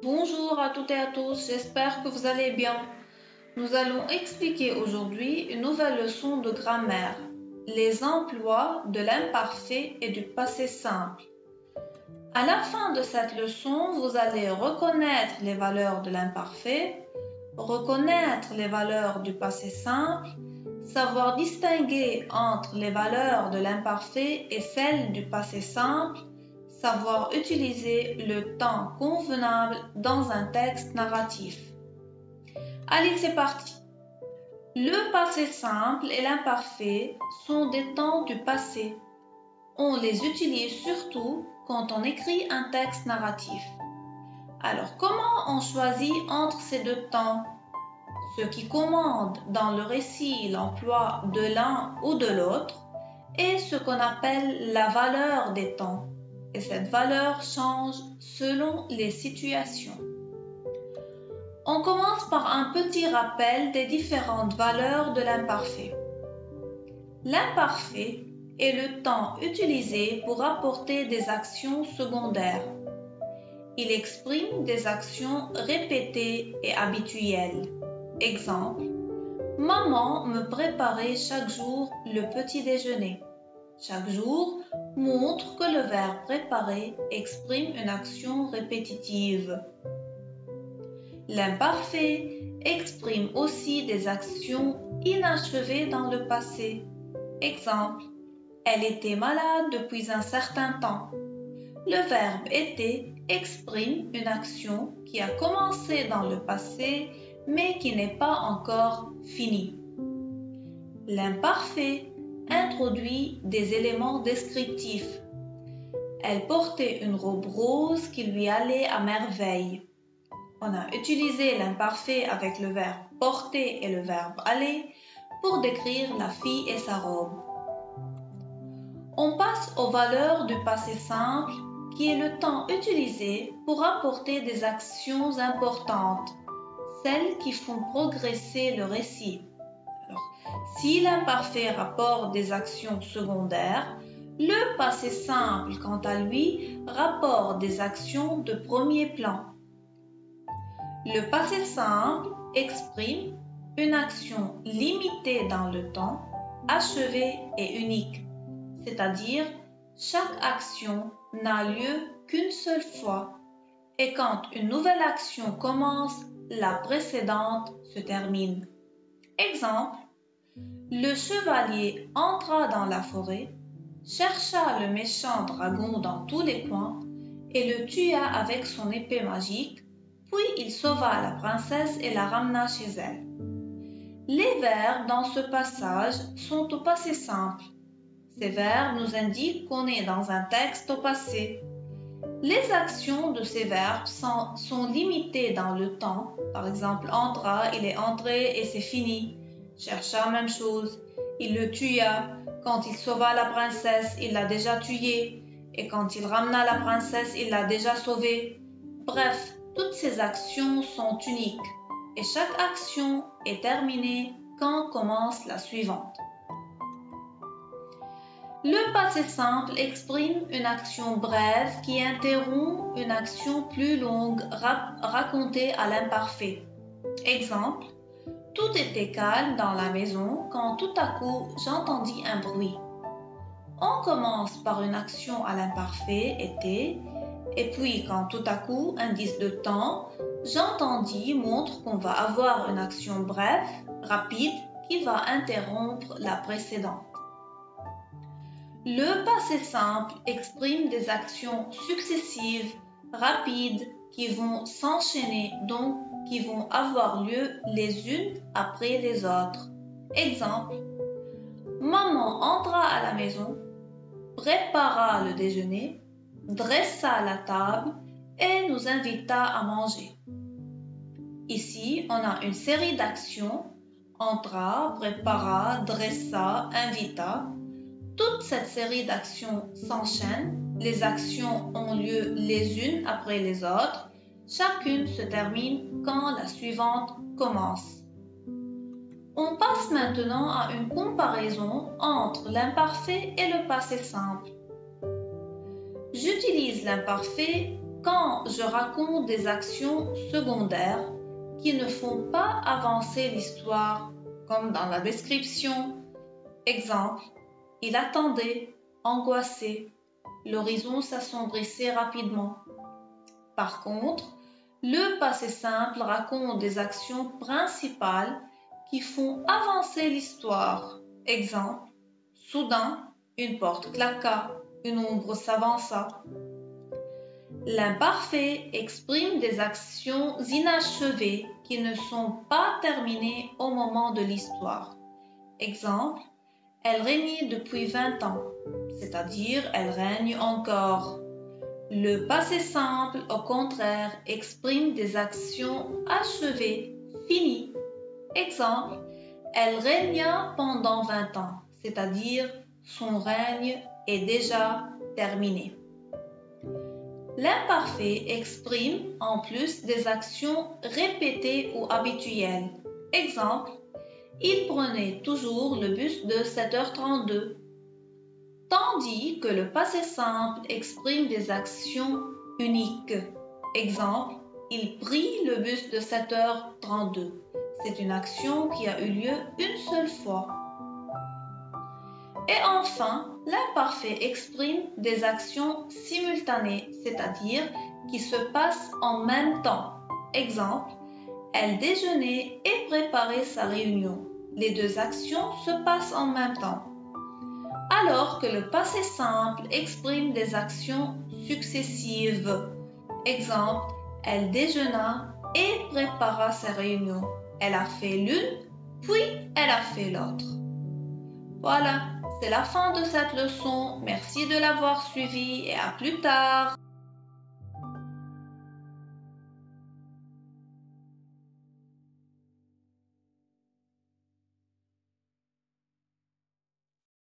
Bonjour à toutes et à tous, j'espère que vous allez bien. Nous allons expliquer aujourd'hui une nouvelle leçon de grammaire, les emplois de l'imparfait et du passé simple. À la fin de cette leçon, vous allez reconnaître les valeurs de l'imparfait, reconnaître les valeurs du passé simple, savoir distinguer entre les valeurs de l'imparfait et celles du passé simple, savoir utiliser le temps convenable dans un texte narratif. Allez, c'est parti. Le passé simple et l'imparfait sont des temps du passé. On les utilise surtout quand on écrit un texte narratif. Alors, comment on choisit entre ces deux temps? Ce qui commande dans le récit l'emploi de l'un ou de l'autre est ce qu'on appelle la valeur des temps. Et cette valeur change selon les situations. On commence par un petit rappel des différentes valeurs de l'imparfait. L'imparfait est le temps utilisé pour apporter des actions secondaires. Il exprime des actions répétées et habituelles. Exemple, maman me préparait chaque jour le petit déjeuner. Chaque jour montre que le verbe préparer exprime une action répétitive. L'imparfait exprime aussi des actions inachevées dans le passé. Exemple, elle était malade depuis un certain temps. Le verbe était exprime une action qui a commencé dans le passé mais qui n'est pas encore finie. L'imparfait introduit des éléments descriptifs. Elle portait une robe rose qui lui allait à merveille. On a utilisé l'imparfait avec le verbe porter et le verbe aller pour décrire la fille et sa robe. On passe aux valeurs du passé simple qui est le temps utilisé pour apporter des actions importantes, celles qui font progresser le récit. Si l'imparfait rapporte des actions secondaires, le passé simple, quant à lui, rapporte des actions de premier plan. Le passé simple exprime une action limitée dans le temps, achevée et unique, c'est-à-dire chaque action n'a lieu qu'une seule fois et quand une nouvelle action commence, la précédente se termine. Exemple, le chevalier entra dans la forêt, chercha le méchant dragon dans tous les coins et le tua avec son épée magique, puis il sauva la princesse et la ramena chez elle. Les verbes dans ce passage sont au passé simple. Ces verbes nous indiquent qu'on est dans un texte au passé. Les actions de ces verbes sont limitées dans le temps. Par exemple, entra, il est entré et c'est fini. Chercha, même chose. Il le tua. Quand il sauva la princesse, il l'a déjà tuée. Et quand il ramena la princesse, il l'a déjà sauvée. Bref, toutes ces actions sont uniques. Et chaque action est terminée quand commence la suivante. Le passé simple exprime une action brève qui interrompt une action plus longue racontée à l'imparfait. Exemple, tout était calme dans la maison quand tout à coup j'entendis un bruit. On commence par une action à l'imparfait était, et puis quand tout à coup, indice de temps, j'entendis montre qu'on va avoir une action brève, rapide, qui va interrompre la précédente. Le passé simple exprime des actions successives, rapides, qui vont s'enchaîner, donc qui vont avoir lieu les unes après les autres. Exemple, maman entra à la maison, prépara le déjeuner, dressa la table et nous invita à manger. Ici, on a une série d'actions, entra, prépara, dressa, invita. Toute cette série d'actions s'enchaîne, les actions ont lieu les unes après les autres, chacune se termine quand la suivante commence. On passe maintenant à une comparaison entre l'imparfait et le passé simple. J'utilise l'imparfait quand je raconte des actions secondaires qui ne font pas avancer l'histoire, comme dans la description. Exemple, il attendait, angoissé, l'horizon s'assombrissait rapidement. Par contre, le passé simple raconte des actions principales qui font avancer l'histoire. Exemple, soudain, une porte claqua, une ombre s'avança. L'imparfait exprime des actions inachevées qui ne sont pas terminées au moment de l'histoire. Exemple, elle régnait depuis 20 ans, c'est-à-dire elle règne encore. Le passé simple, au contraire, exprime des actions achevées, finies. Exemple, elle régna pendant 20 ans, c'est-à-dire son règne est déjà terminé. L'imparfait exprime en plus des actions répétées ou habituelles. Exemple, il prenait toujours le bus de 7h32. Tandis que le passé simple exprime des actions uniques. Exemple, il prit le bus de 7h32. C'est une action qui a eu lieu une seule fois. Et enfin, l'imparfait exprime des actions simultanées, c'est-à-dire qui se passent en même temps. Exemple, elle déjeunait et préparait sa réunion. Les deux actions se passent en même temps. Alors que le passé simple exprime des actions successives. Exemple, elle déjeuna et prépara sa réunion. Elle a fait l'une, puis elle a fait l'autre. Voilà, c'est la fin de cette leçon. Merci de l'avoir suivie et à plus tard.